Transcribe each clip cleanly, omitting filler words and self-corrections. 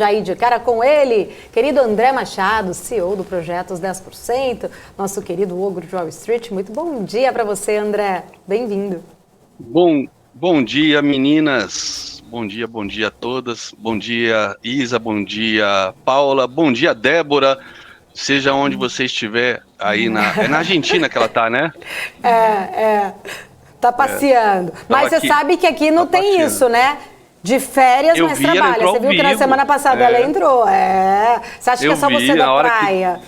Já aí de cara com ele, querido André Machado, CEO do Projetos 10%, nosso querido ogro de Wall Street. Muito bom dia para você, André. Bem-vindo. Bom dia, meninas. Bom dia a todas. Bom dia, Isa. Bom dia, Paula. Bom dia, Débora. Seja onde você estiver aí É na Argentina que ela tá, né? Tá passeando. Mas você sabe que aqui não tem passeando. Isso, né? De férias, mas trabalha. Você viu que na semana passada ela entrou. Você acha que é só você da praia?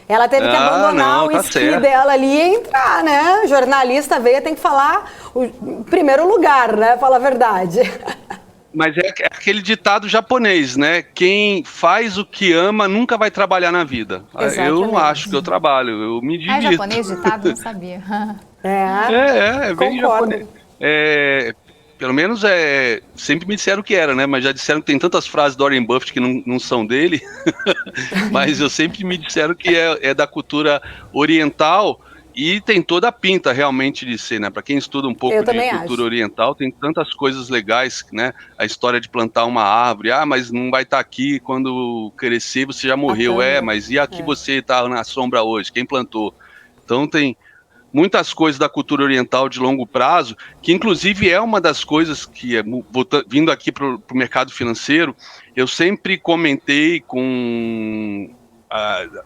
Ela teve que abandonar o esqui dela ali e entrar, né? Jornalista veio, tem que falar o primeiro lugar, né? Fala a verdade. Mas é aquele ditado japonês, né? Quem faz o que ama nunca vai trabalhar na vida. Exatamente. Eu não acho que eu trabalho, eu me divirto. É japonês ditado? Não sabia. É bem japonês. Pelo menos sempre me disseram que era, né? Mas já disseram que tem tantas frases do Warren Buffett que não são dele. Mas eu sempre me disseram que é da cultura oriental e tem toda a pinta realmente de ser, né? Para quem estuda um pouco de cultura oriental, tem tantas coisas legais, né? A história de plantar uma árvore, mas não vai estar aqui quando crescer, você já morreu. Mas e aqui você está na sombra hoje? Quem plantou? Então tem muitas coisas da cultura oriental de longo prazo, que inclusive é uma das coisas que, vindo aqui para o mercado financeiro, eu sempre comentei com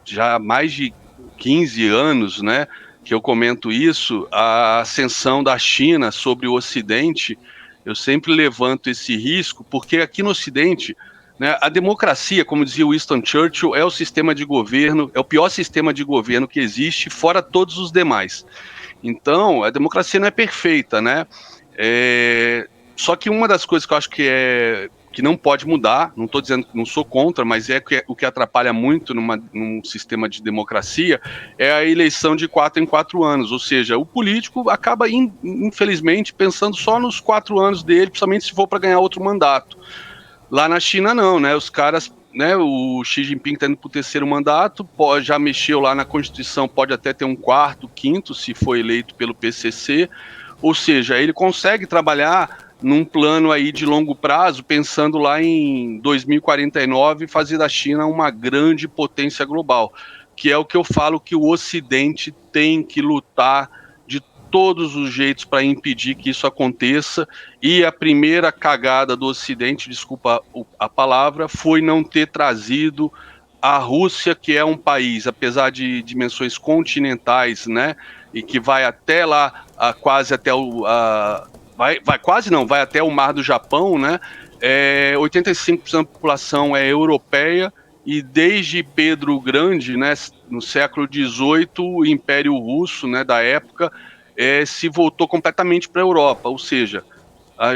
já mais de 15 anos, né, que eu comento isso, a ascensão da China sobre o Ocidente. Eu sempre levanto esse risco, porque aqui no Ocidente, né, a democracia, como dizia Winston Churchill, é o sistema de governo, é o pior sistema de governo que existe, fora todos os demais. Então, a democracia não é perfeita, né? Só que uma das coisas que eu acho que não pode mudar, não estou dizendo que não sou contra, mas o que atrapalha muito num sistema de democracia é a eleição de 4 em 4 anos, ou seja, o político acaba, infelizmente, pensando só nos 4 anos dele, principalmente se for para ganhar outro mandato. Lá na China não, né? Os caras, né? O Xi Jinping está indo para o 3º mandato, já mexeu lá na Constituição, pode até ter um 4º, 5º, se for eleito pelo PCC, ou seja, ele consegue trabalhar num plano aí de longo prazo, pensando lá em 2049, fazer da China uma grande potência global, que é o que eu falo que o Ocidente tem que lutar todos os jeitos para impedir que isso aconteça, e a primeira cagada do Ocidente, desculpa a palavra, foi não ter trazido a Rússia, que é um país, apesar de dimensões continentais, né, e que vai até lá, quase até vai até o Mar do Japão, né, 85% da população é europeia, e desde Pedro o Grande, né, no século XVIII, o Império Russo, né, da época, se voltou completamente para a Europa, ou seja,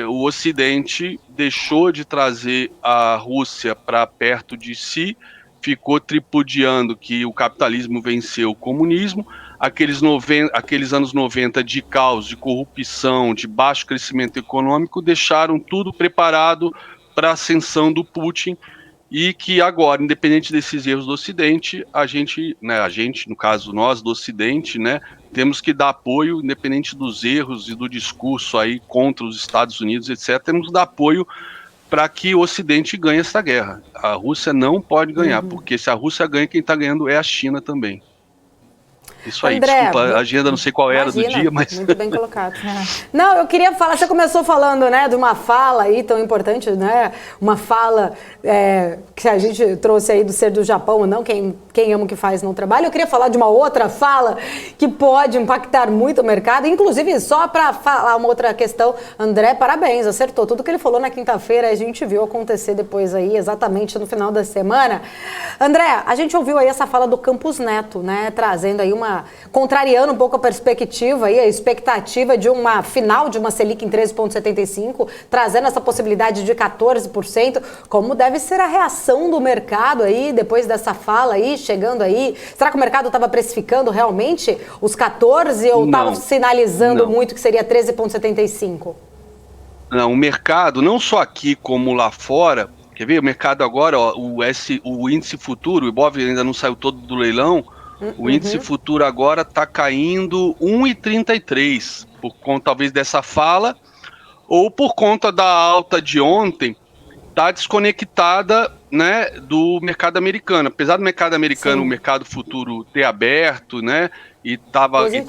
o Ocidente deixou de trazer a Rússia para perto de si, ficou tripudiando que o capitalismo venceu o comunismo, aqueles anos 90 de caos, de corrupção, de baixo crescimento econômico, deixaram tudo preparado para a ascensão do Putin, e que agora, independente desses erros do Ocidente, a gente, no caso nós do Ocidente, né, temos que dar apoio, independente dos erros e do discurso aí contra os Estados Unidos, etc., temos que dar apoio para que o Ocidente ganhe essa guerra. A Rússia não pode ganhar, porque se a Rússia ganha, quem está ganhando é a China também. Isso aí, André, desculpa, a agenda não sei qual era do dia, mas... Muito bem colocado. Não, eu queria falar, você começou falando, né, de uma fala aí tão importante, né, uma fala que a gente trouxe aí do ser do Japão ou não, quem ama o que faz não trabalha. Eu queria falar de uma outra fala que pode impactar muito o mercado, inclusive só para falar uma outra questão, André, parabéns, acertou tudo que ele falou na quinta-feira, a gente viu acontecer depois aí, exatamente no final da semana. André, a gente ouviu aí essa fala do Campos Neto, né, trazendo aí contrariando um pouco a perspectiva e a expectativa de uma final de uma Selic em 13,75, trazendo essa possibilidade de 14%. Como deve ser a reação do mercado aí, depois dessa fala aí, chegando aí? Será que o mercado estava precificando realmente os 14 ou estava sinalizando muito que seria 13,75? Não, o mercado, não só aqui como lá fora, quer ver? O mercado agora, ó, o índice futuro, o Ibov ainda não saiu todo do leilão, o índice futuro agora está caindo 1,33 por conta talvez dessa fala, ou por conta da alta de ontem, está desconectada, né, do mercado americano. Apesar do mercado americano, o mercado futuro ter aberto, né, e tá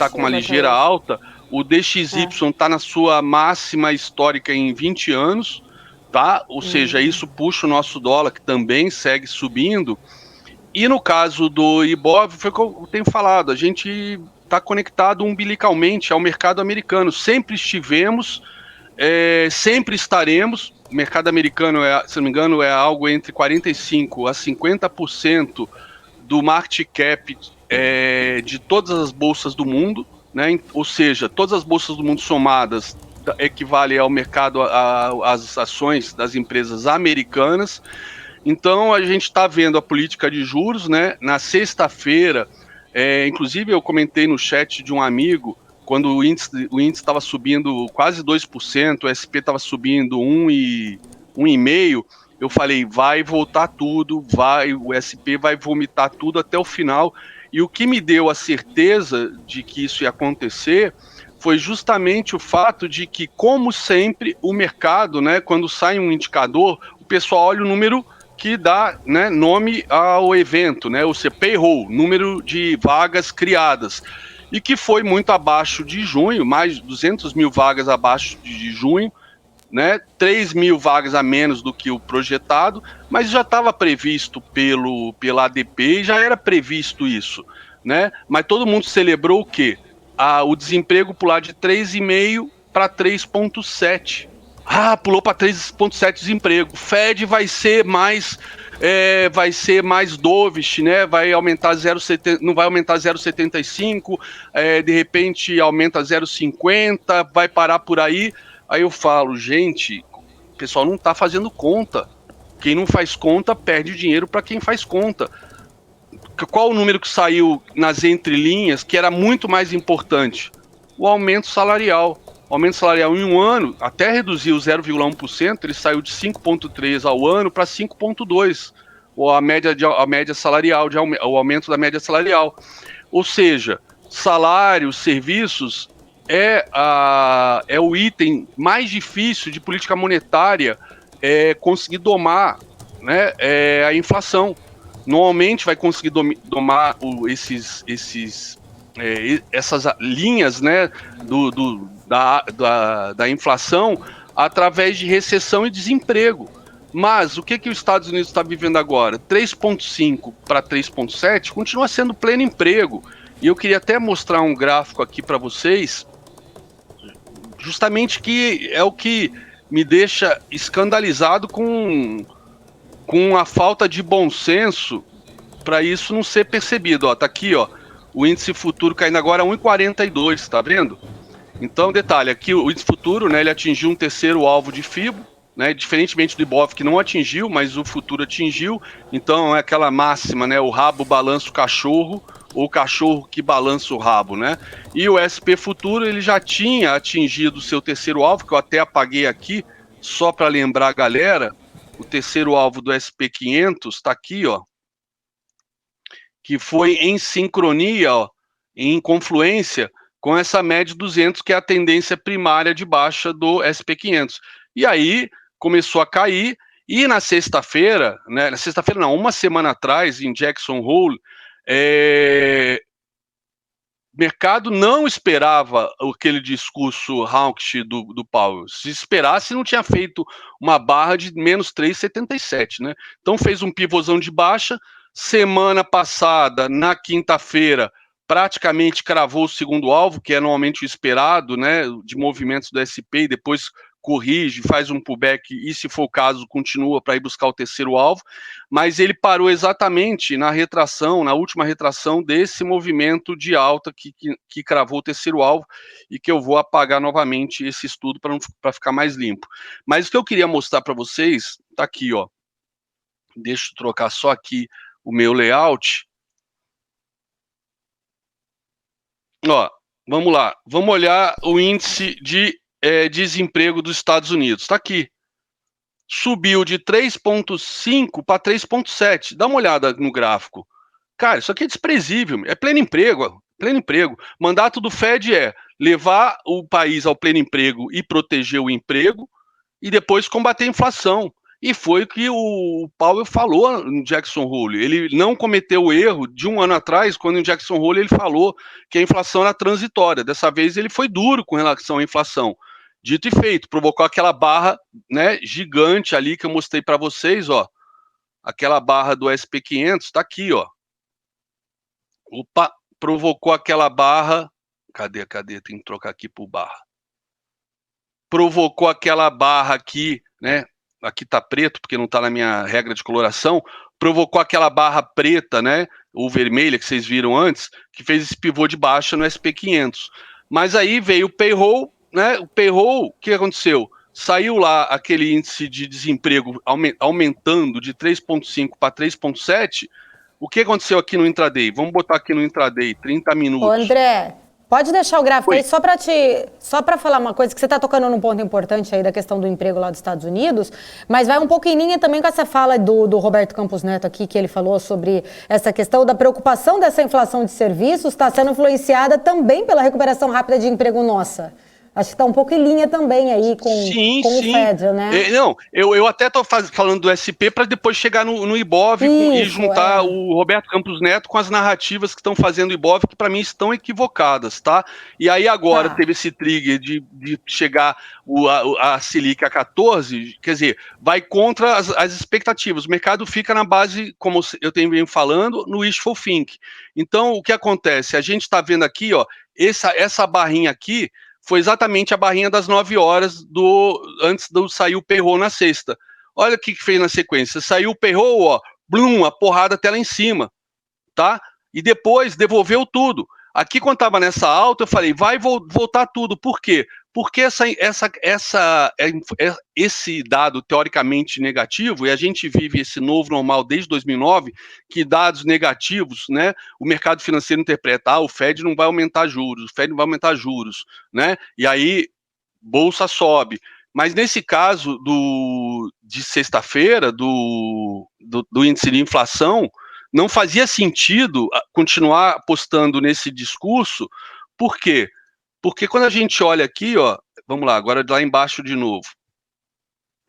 com uma ligeira alta, o DXY está na sua máxima histórica em 20 anos, tá? Ou seja, isso puxa o nosso dólar, que também segue subindo. E no caso do Ibov, foi o que eu tenho falado, a gente está conectado umbilicalmente ao mercado americano. Sempre estivemos, sempre estaremos. O mercado americano, se não me engano, é algo entre 45% a 50% do market cap de todas as bolsas do mundo, né? Ou seja, todas as bolsas do mundo somadas equivale ao mercado, às ações das empresas americanas. Então a gente está vendo a política de juros, né? Na sexta-feira, inclusive eu comentei no chat de um amigo, quando o índice estava subindo quase 2%, o SP estava subindo 1,5%, eu falei, vai voltar tudo, o SP vai vomitar tudo até o final. E o que me deu a certeza de que isso ia acontecer foi justamente o fato de que, como sempre, o mercado, né, quando sai um indicador, o pessoal olha o número que dá, né, nome ao evento, né, o payroll, número de vagas criadas, e que foi muito abaixo de junho, mais de 200 mil vagas abaixo de junho, né, 3 mil vagas a menos do que o projetado, mas já estava previsto pela ADP e já era previsto isso, né? Mas todo mundo celebrou o quê? O desemprego pular de 3,5 para 3,7. Pulou para 3,7 desemprego. Fed vai ser mais dovish, né? Vai aumentar 0,70, não vai aumentar 0,75, de repente aumenta 0,50, vai parar por aí. Aí eu falo, gente, o pessoal não está fazendo conta. Quem não faz conta perde dinheiro para quem faz conta. Qual o número que saiu nas entrelinhas que era muito mais importante? O aumento salarial. O aumento salarial em um ano, até reduziu 0,1%, ele saiu de 5,3% ao ano para 5,2%. A média salarial, o aumento da média salarial. Ou seja, salários, serviços é o item mais difícil de política monetária conseguir domar, né, a inflação. Normalmente vai conseguir domar essas linhas, né, da inflação através de recessão e desemprego. Mas o que os Estados Unidos está vivendo agora? 3,5 para 3,7 continua sendo pleno emprego. E eu queria até mostrar um gráfico aqui para vocês, justamente que é o que me deixa escandalizado com a falta de bom senso para isso não ser percebido. Tá aqui, o índice futuro caindo agora a 1,42, tá vendo? Então, detalhe, aqui o índice futuro, né, ele atingiu um terceiro alvo de FIBO, né, diferentemente do Ibov, que não atingiu, mas o futuro atingiu. Então é aquela máxima, né, o rabo balança o cachorro, ou o cachorro que balança o rabo, né? E o SP futuro, ele já tinha atingido o seu terceiro alvo, que eu até apaguei aqui, só para lembrar a galera. O terceiro alvo do SP500 está aqui, que foi em sincronia, em confluência com essa média 200, que é a tendência primária de baixa do SP500. E aí começou a cair, e na sexta-feira, né, uma semana atrás, em Jackson Hole, o mercado não esperava aquele discurso hawkish do Powell. Se esperasse, não tinha feito uma barra de menos 3,77, né? Então fez um pivôzão de baixa. Semana passada, na quinta-feira, praticamente cravou o segundo alvo, que é normalmente o esperado, né, de movimentos do SP, e depois corrige, faz um pullback e, se for o caso, continua para ir buscar o terceiro alvo, mas ele parou exatamente na retração, na última retração desse movimento de alta que cravou o terceiro alvo, e que eu vou apagar novamente esse estudo para ficar mais limpo. Mas o que eu queria mostrar para vocês, tá aqui, deixa eu trocar só aqui o meu layout. Vamos lá, vamos olhar o índice de desemprego dos Estados Unidos. Está aqui. Subiu de 3,5 para 3,7. Dá uma olhada no gráfico. Cara, isso aqui é desprezível. É pleno emprego. Pleno emprego. Mandato do Fed é levar o país ao pleno emprego e proteger o emprego, e depois combater a inflação. E foi o que o Powell falou no Jackson Hole. Ele não cometeu o erro de um ano atrás, quando no Jackson Hole ele falou que a inflação era transitória. Dessa vez ele foi duro com relação à inflação. Dito e feito, provocou aquela barra, né, gigante ali que eu mostrei para vocês, ó. Aquela barra do SP500, está aqui, ó. Opa, provocou aquela barra. Cadê? Tem que trocar aqui por barra. Provocou aquela barra aqui, né? Aqui tá preto, porque não tá na minha regra de coloração. Provocou aquela barra preta, né? Ou vermelha que vocês viram antes, que fez esse pivô de baixa no SP500. Mas aí veio o payroll, né? O payroll, o que aconteceu? Saiu lá aquele índice de desemprego aumentando de 3,5 para 3,7. O que aconteceu aqui no intraday? Vamos botar aqui no intraday, 30 minutos. Ô, André, pode deixar o gráfico aí só para falar uma coisa, que você está tocando num ponto importante aí da questão do emprego lá dos Estados Unidos, mas vai um pouco em linha também com essa fala do Roberto Campos Neto aqui, que ele falou sobre essa questão da preocupação dessa inflação de serviços está sendo influenciada também pela recuperação rápida de emprego nossa. Acho que está um pouco em linha também aí com o Fed, né? Não, eu até estou falando do SP para depois chegar no Ibov e juntar o Roberto Campos Neto com as narrativas que estão fazendo o Ibov, que para mim estão equivocadas, tá? E aí agora teve esse trigger de chegar a Selic a 14, quer dizer, vai contra as expectativas. O mercado fica na base, como eu venho falando, no wishful think. Então, o que acontece? A gente está vendo aqui, ó, essa barrinha aqui, foi exatamente a barrinha das 9 horas antes do sair o payroll na sexta. Olha o que fez na sequência. Saiu o payroll, ó, blum, a porrada até lá em cima, tá? E depois devolveu tudo. Aqui, quando estava nessa alta, eu falei, vai voltar tudo. Por quê? Porque esse dado teoricamente negativo, e a gente vive esse novo normal desde 2009, que dados negativos, né, o mercado financeiro interpreta, o Fed não vai aumentar juros, né, e aí bolsa sobe. Mas nesse caso de sexta-feira, do índice de inflação, não fazia sentido continuar apostando nesse discurso. Por quê? Porque quando a gente olha aqui, ó, vamos lá, agora lá embaixo de novo.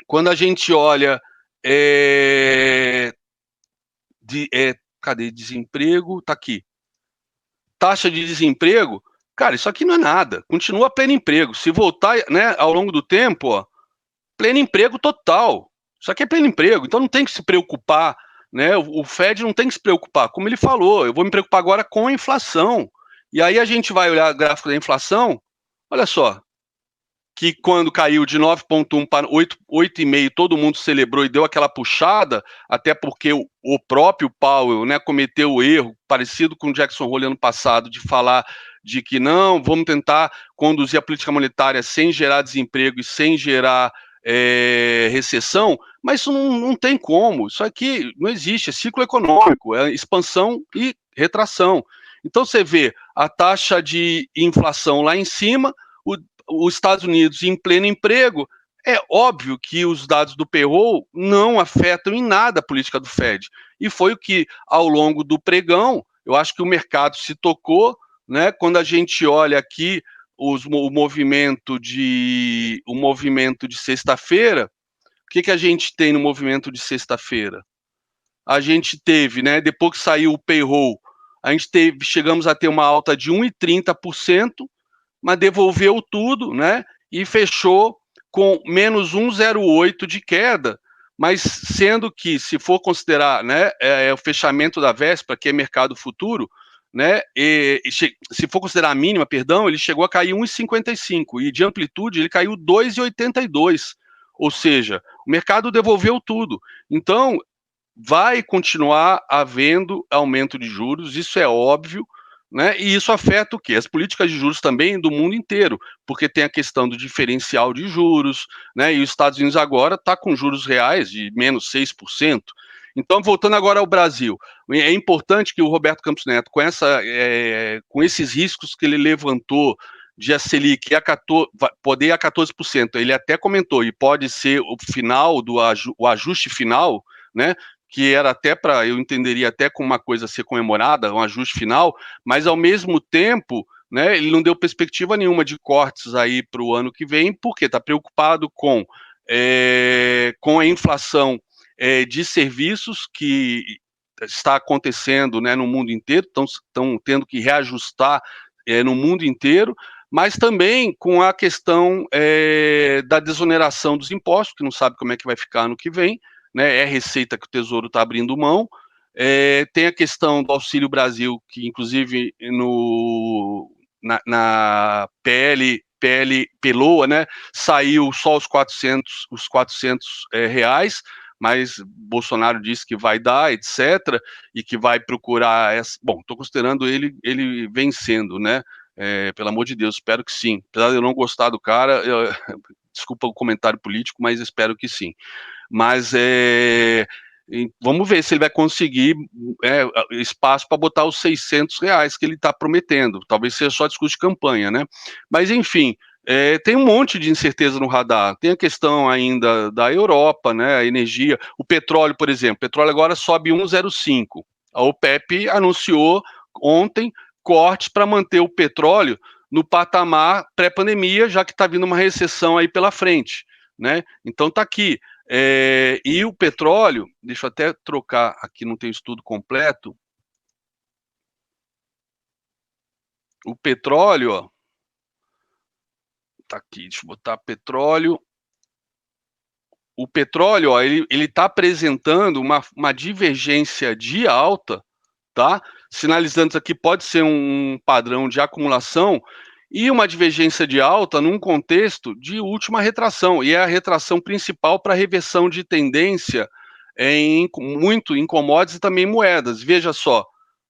Quando a gente olha cadê desemprego? Tá aqui. Taxa de desemprego, cara, isso aqui não é nada. Continua pleno emprego. Se voltar, né, ao longo do tempo, ó, pleno emprego total. Isso aqui é pleno emprego, então não tem que se preocupar, né? O Fed não tem que se preocupar. Como ele falou, eu vou me preocupar agora com a inflação. E aí a gente vai olhar o gráfico da inflação, olha só, que quando caiu de 9,1 para 8,5, todo mundo celebrou e deu aquela puxada, até porque o próprio Powell, né, cometeu o erro, parecido com o Jackson Hole ano passado, de falar de que não, vamos tentar conduzir a política monetária sem gerar desemprego e sem gerar recessão, mas isso não tem como, isso aqui não existe, é ciclo econômico, é expansão e retração. Então você vê a taxa de inflação lá em cima, os Estados Unidos em pleno emprego, é óbvio que os dados do payroll não afetam em nada a política do Fed. E foi o que, ao longo do pregão, eu acho que o mercado se tocou, né? Quando a gente olha aqui o movimento de sexta-feira, o que a gente tem no movimento de sexta-feira? A gente teve, né? Depois que saiu o payroll, chegamos a ter uma alta de 1,30%, mas devolveu tudo, né? E fechou com menos 1,08 de queda, mas sendo que, se for considerar, né, o fechamento da véspera, que é mercado futuro, né, se for considerar a mínima, perdão, ele chegou a cair 1,55 e de amplitude ele caiu 2,82, ou seja, o mercado devolveu tudo. Então, vai continuar havendo aumento de juros, isso é óbvio, né? E isso afeta o quê? As políticas de juros também do mundo inteiro, porque tem a questão do diferencial de juros, né? E os Estados Unidos agora está com juros reais de menos 6%. Então, voltando agora ao Brasil, é importante que o Roberto Campos Neto, com esses riscos que ele levantou de a Selic poder ir a 14%, ele até comentou, e pode ser o final o ajuste final, né? Que era até eu entenderia até como uma coisa a ser comemorada, um ajuste final, mas ao mesmo tempo, né, ele não deu perspectiva nenhuma de cortes aí para o ano que vem, porque está preocupado com com a inflação de serviços que está acontecendo, né, no mundo inteiro, estão tendo que reajustar no mundo inteiro, mas também com a questão da desoneração dos impostos, que não sabe como é que vai ficar no que vem, né, é receita que o Tesouro está abrindo mão. Tem a questão do Auxílio Brasil, que inclusive na PL Peloa, né, saiu só os 400 reais, mas Bolsonaro disse que vai dar, etc., e que vai procurar bom, estou considerando ele vencendo, né? Pelo amor de Deus, espero que sim. Apesar de eu não gostar do cara, desculpa o comentário político, mas espero que sim. Mas vamos ver se ele vai conseguir espaço para botar os 600 reais que ele está prometendo. Talvez seja só discurso de campanha, né? Mas, enfim, tem um monte de incerteza no radar. Tem a questão ainda da Europa, né? A energia. O petróleo, por exemplo. O petróleo agora sobe 1,05. A OPEP anunciou ontem cortes para manter o petróleo no patamar pré-pandemia, já que está vindo uma recessão aí pela frente, né? Então tá aqui. E o petróleo, deixa eu até trocar, aqui não tem estudo completo. O petróleo, ó, tá aqui, deixa eu botar petróleo. O petróleo, ó, ele está apresentando uma divergência de alta, tá? Sinalizando isso aqui pode ser um padrão de acumulação e uma divergência de alta num contexto de última retração, e é a retração principal para reversão de tendência muito em commodities e também moedas. Veja só,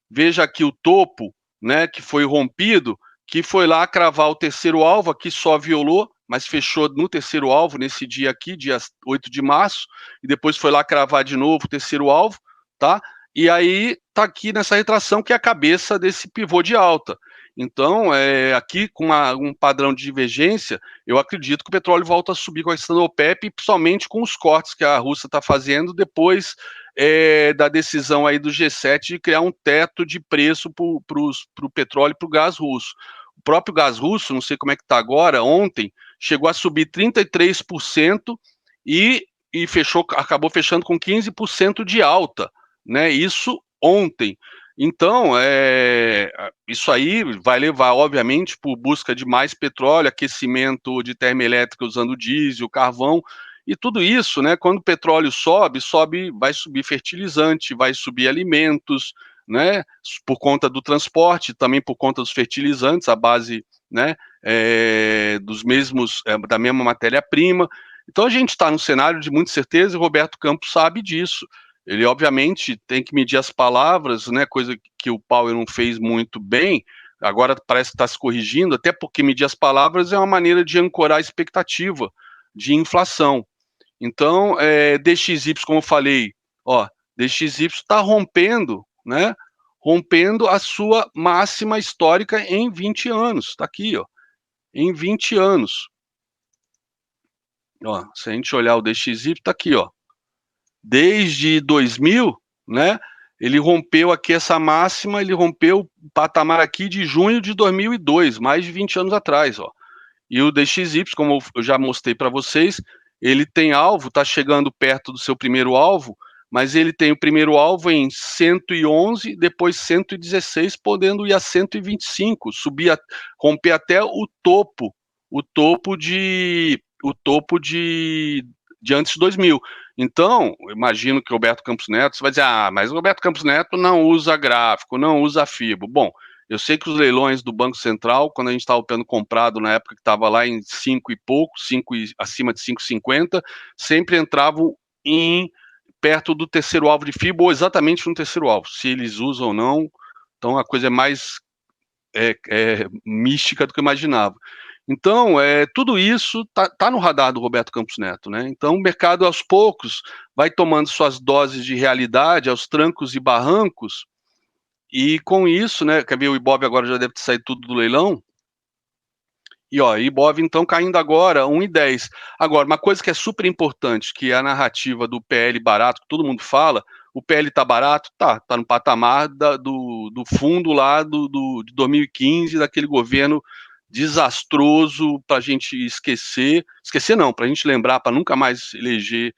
veja aqui o topo, né, que foi rompido, que foi lá cravar o terceiro alvo, aqui só violou, mas fechou no terceiro alvo nesse dia aqui, dia 8 de março, e depois foi lá cravar de novo o terceiro alvo, tá? E aí tá aqui nessa retração que é a cabeça desse pivô de alta. Então, aqui com um padrão de divergência, eu acredito que o petróleo volta a subir com a questão da OPEP, principalmente com os cortes que a Rússia está fazendo depois da decisão aí do G7 de criar um teto de preço para o petróleo e para o gás russo. O próprio gás russo, não sei como é que está agora, ontem chegou a subir 33% e acabou fechando com 15% de alta, né? Isso ontem. Então, isso aí vai levar, obviamente, por busca de mais petróleo, aquecimento de termoelétrica usando diesel, carvão, e tudo isso, né? Quando o petróleo vai subir fertilizante, vai subir alimentos, né? Por conta do transporte, também por conta dos fertilizantes, a base, né? Dos mesmos, da mesma matéria-prima. Então a gente está num cenário de muita certeza e o Roberto Campos sabe disso. Ele, obviamente, tem que medir as palavras, né? Coisa que o Powell não fez muito bem. Agora parece que está se corrigindo, até porque medir as palavras é uma maneira de ancorar a expectativa de inflação. Então, DXY, como eu falei, ó, DXY está rompendo, né? Rompendo a sua máxima histórica em 20 anos. Está aqui, ó, em 20 anos. Ó, se a gente olhar o DXY, está aqui, ó. Desde 2000, né? Ele rompeu aqui essa máxima, ele rompeu o patamar aqui de junho de 2002, mais de 20 anos atrás, ó. E o DXY, como eu já mostrei para vocês, ele tem alvo, está chegando perto do seu primeiro alvo, mas ele tem o primeiro alvo em 111, depois 116, podendo ir a 125, romper até o topo de antes de 2000. Então, imagino que o Roberto Campos Neto, você vai dizer, mas o Roberto Campos Neto não usa gráfico, não usa FIBO. Bom, eu sei que os leilões do Banco Central, quando a gente estava tendo comprado na época que estava lá em 5 e pouco, acima de 5,50, sempre entravam perto do terceiro alvo de FIBO, ou exatamente no terceiro alvo, se eles usam ou não. Então a coisa é mais mística do que eu imaginava. Então, tudo isso tá no radar do Roberto Campos Neto, né? Então, o mercado, aos poucos, vai tomando suas doses de realidade, aos trancos e barrancos, e com isso, né? Quer ver, o Ibov agora já deve ter saído tudo do leilão. E ó, Ibov então caindo agora 1,10. Agora, uma coisa que é super importante, que é a narrativa do PL barato, que todo mundo fala, o PL tá barato? Tá no patamar do fundo lá de 2015, daquele governo desastroso para a gente esquecer não, para a gente lembrar, para nunca mais eleger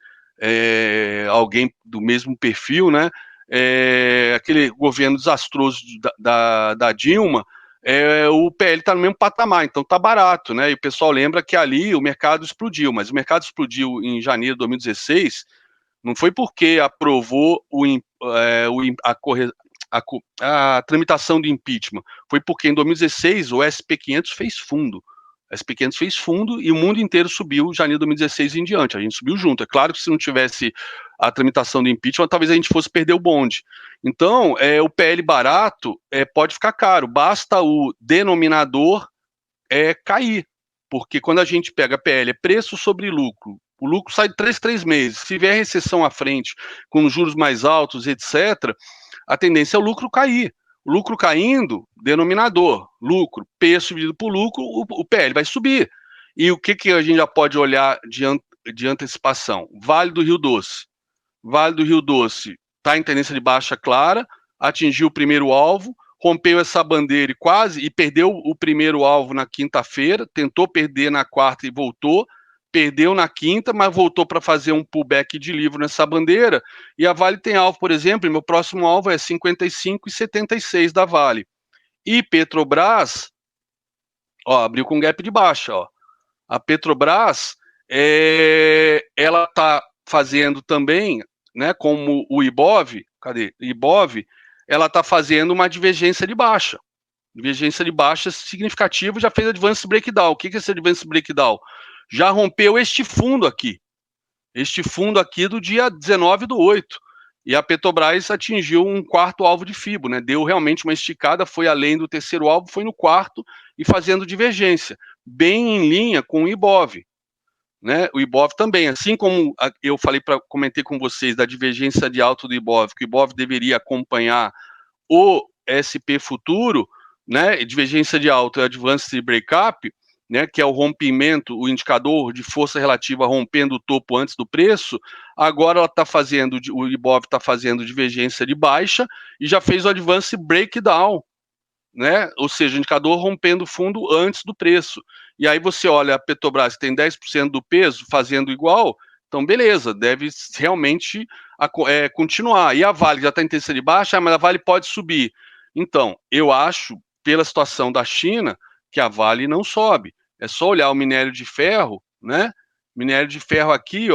alguém do mesmo perfil, né? Aquele governo desastroso da Dilma, o PL está no mesmo patamar, então está barato, né? E o pessoal lembra que ali o mercado explodiu, mas o mercado explodiu em janeiro de 2016, não foi porque aprovou a tramitação do impeachment, foi porque em 2016 o SP500 fez fundo. A SP500 fez fundo e o mundo inteiro subiu janeiro de 2016 em diante. A gente subiu junto. É claro que se não tivesse a tramitação do impeachment, talvez a gente fosse perder o bonde. Então, o PL barato pode ficar caro. Basta o denominador cair. Porque quando a gente pega PL, é preço sobre lucro. O lucro sai de 3 meses. Se vier recessão à frente, com juros mais altos, etc., a tendência é o lucro cair. O lucro caindo, denominador, lucro, P dividido por lucro, o PL vai subir. E o que a gente já pode olhar de antecipação? Vale do Rio Doce. Vale do Rio Doce está em tendência de baixa clara, atingiu o primeiro alvo, rompeu essa bandeira e perdeu o primeiro alvo na quinta-feira, tentou perder na quarta e voltou, perdeu na quinta, mas voltou para fazer um pullback de livro nessa bandeira, e a Vale tem alvo, por exemplo, meu próximo alvo é 55,76 da Vale. E Petrobras, abriu com gap de baixa, A Petrobras, ela está fazendo também, né, como o Ibov, Ibov, ela está fazendo uma divergência de baixa. Divergência de baixa significativa, já fez advance breakdown. O que é esse advance breakdown? Já rompeu este fundo aqui do dia 19/8. E a Petrobras atingiu um quarto alvo de FIBO, né? Deu realmente uma esticada, foi além do terceiro alvo, foi no quarto e fazendo divergência, bem em linha com o Ibov. Né? O Ibov também, assim como eu comentei com vocês da divergência de alta do Ibov, que o Ibov deveria acompanhar o SP futuro, né? Divergência de alta, advanced breakup, né? Que é o rompimento, o indicador de força relativa rompendo o topo antes do preço. Agora o Ibov está fazendo divergência de baixa e já fez o advanced breakdown, né? Ou seja, o indicador rompendo fundo antes do preço. E aí você olha a Petrobras, que tem 10% do peso, fazendo igual, então beleza, deve realmente continuar. E a Vale já está em tendência de baixa, mas a Vale pode subir. Então, eu acho, pela situação da China, que a Vale não sobe. É só olhar o minério de ferro, né? Minério de ferro aqui,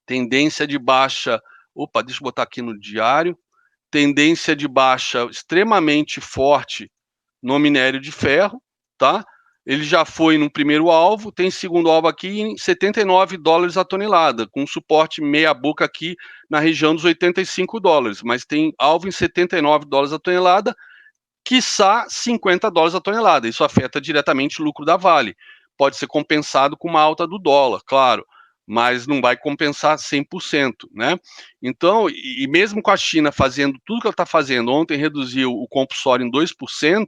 tendência de baixa. Opa, deixa eu botar aqui no diário. Tendência de baixa extremamente forte no minério de ferro, tá? Ele já foi no primeiro alvo, tem segundo alvo aqui em $79 a tonelada, com suporte meia boca aqui na região dos $85, mas tem alvo em $79 a tonelada, quiçá $50 a tonelada. Isso afeta diretamente o lucro da Vale. Pode ser compensado com uma alta do dólar, claro, mas não vai compensar 100%, né? Então, e mesmo com a China fazendo tudo que ela está fazendo, ontem reduziu o compulsório em 2%,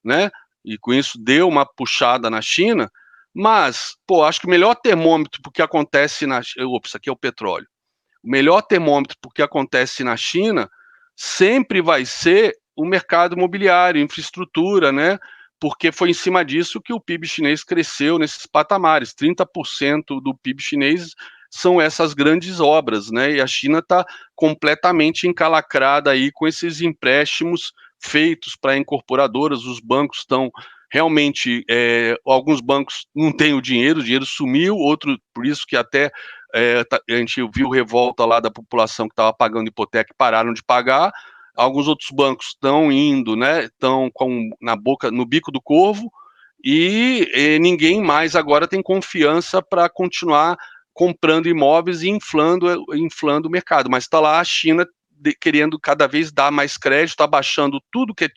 né? E com isso deu uma puxada na China, mas, acho que o melhor termômetro porque acontece Ops, aqui é o petróleo. O melhor termômetro porque acontece na China sempre vai ser o mercado imobiliário, infraestrutura, né? Porque foi em cima disso que o PIB chinês cresceu nesses patamares. 30% do PIB chinês são essas grandes obras, né? E a China está completamente encalacrada aí com esses empréstimos feitos para incorporadoras. Os bancos estão realmente, alguns bancos não têm o dinheiro sumiu, outro, por isso que até a gente viu revolta lá da população que estava pagando hipoteca e pararam de pagar. Alguns outros bancos estão indo, né? Estão no bico do corvo e ninguém mais agora tem confiança para continuar comprando imóveis e inflando o mercado. Mas está lá a China querendo cada vez dar mais crédito, está baixando tudo que é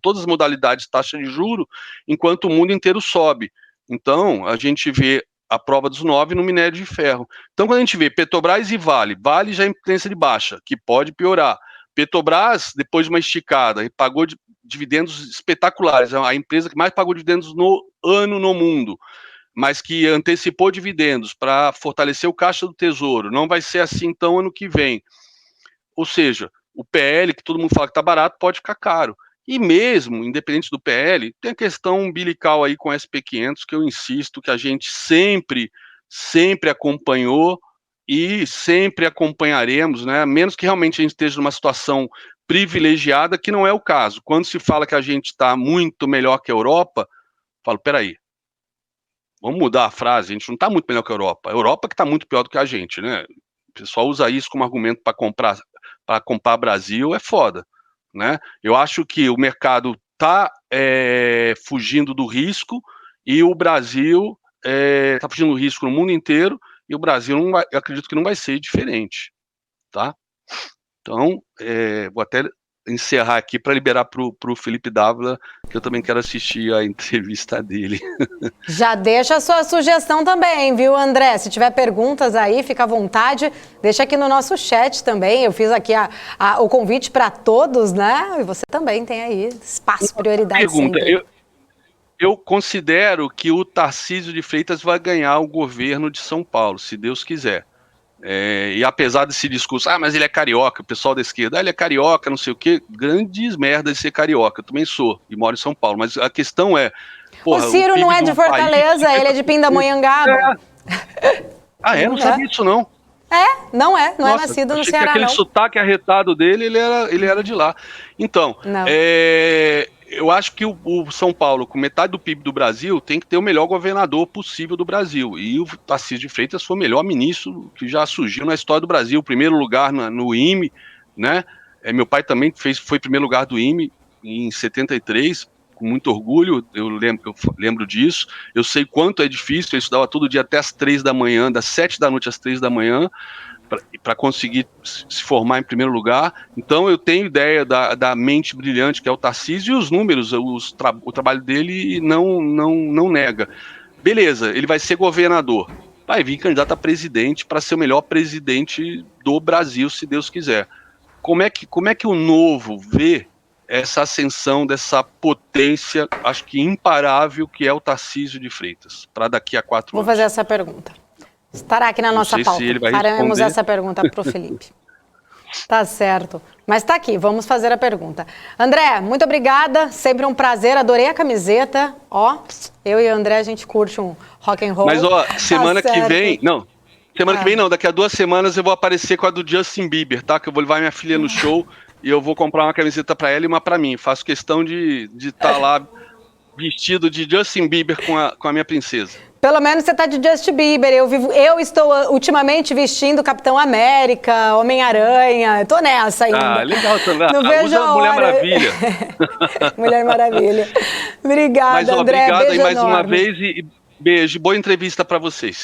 todas as modalidades de taxa de juro, enquanto o mundo inteiro sobe. Então, a gente vê a prova dos 9 no minério de ferro. Então, quando a gente vê Petrobras e Vale já em tendência de baixa, que pode piorar. Petrobras, depois de uma esticada, pagou dividendos espetaculares, a empresa que mais pagou dividendos no ano no mundo, mas que antecipou dividendos para fortalecer o caixa do Tesouro. Não vai ser assim então ano que vem. Ou seja, o PL, que todo mundo fala que está barato, pode ficar caro. E mesmo, independente do PL, tem a questão umbilical aí com o SP500, que eu insisto que a gente sempre acompanhou e sempre acompanharemos, né? A menos que realmente a gente esteja numa situação privilegiada, que não é o caso. Quando se fala que a gente está muito melhor que a Europa, falo, peraí, vamos mudar a frase, a gente não está muito melhor que a Europa que está muito pior do que a gente, né? O pessoal usa isso como argumento para comprar Brasil, é foda, né? Eu acho que o mercado está fugindo do risco e o Brasil está fugindo do risco no mundo inteiro e o Brasil, eu acredito que não vai ser diferente, tá? Então, vou até encerrar aqui para liberar para o Felipe Dávila, que eu também quero assistir a entrevista dele. Já deixa a sua sugestão também, viu, André? Se tiver perguntas aí, fica à vontade. Deixa aqui no nosso chat também. Eu fiz aqui o convite para todos, né? E você também tem aí espaço, prioridade pergunta, sempre. Eu considero que o Tarcísio de Freitas vai ganhar o governo de São Paulo, se Deus quiser. E apesar desse discurso, mas ele é carioca, o pessoal da esquerda, ele é carioca, não sei o quê, grandes merdas de ser carioca, eu também sou, e moro em São Paulo, mas a questão é... Porra, o Ciro não é de Fortaleza, ele é de Pindamonhangaba. Não sabia disso não. Não é nascido no Ceará, aquele sotaque arretado dele, ele era de lá. Então, eu acho que o São Paulo, com metade do PIB do Brasil, tem que ter o melhor governador possível do Brasil. E o Tarcísio de Freitas foi o melhor ministro que já surgiu na história do Brasil. Primeiro lugar no IME, né? Meu pai também foi primeiro lugar do IME em 73, com muito orgulho, eu lembro disso. Eu sei quanto é difícil, eu estudava todo dia até as 3 da manhã, das 7 da noite às 3 da manhã, para conseguir se formar em primeiro lugar. Então eu tenho ideia da mente brilhante que é o Tarcísio, e os números, o trabalho dele não nega. Beleza, ele vai ser governador, vai vir candidato a presidente para ser o melhor presidente do Brasil, se Deus quiser. Como é que o Novo vê essa ascensão dessa potência, acho que imparável, que é o Tarcísio de Freitas, para daqui a 4 anos? Vou fazer essa pergunta. Estará aqui na nossa pauta. Faremos essa pergunta para o Felipe. Tá certo. Mas tá aqui, vamos fazer a pergunta. André, muito obrigada, sempre um prazer, adorei a camiseta. Eu e o André, a gente curte um rock and roll. Mas semana que vem, daqui a 2 semanas eu vou aparecer com a do Justin Bieber, tá? Que eu vou levar minha filha no show e eu vou comprar uma camiseta para ela e uma para mim. Faço questão de estar lá vestido de Justin Bieber com a minha princesa. Pelo menos você tá de Justin Bieber. Eu estou ultimamente vestindo Capitão América, Homem-Aranha. Tô nessa ainda. Legal também. Não vejo usa a Mulher Maravilha. Mulher Maravilha. Obrigada, André. Mas, beijo obrigado aí mais enorme. uma vez e beijo. Boa entrevista para vocês.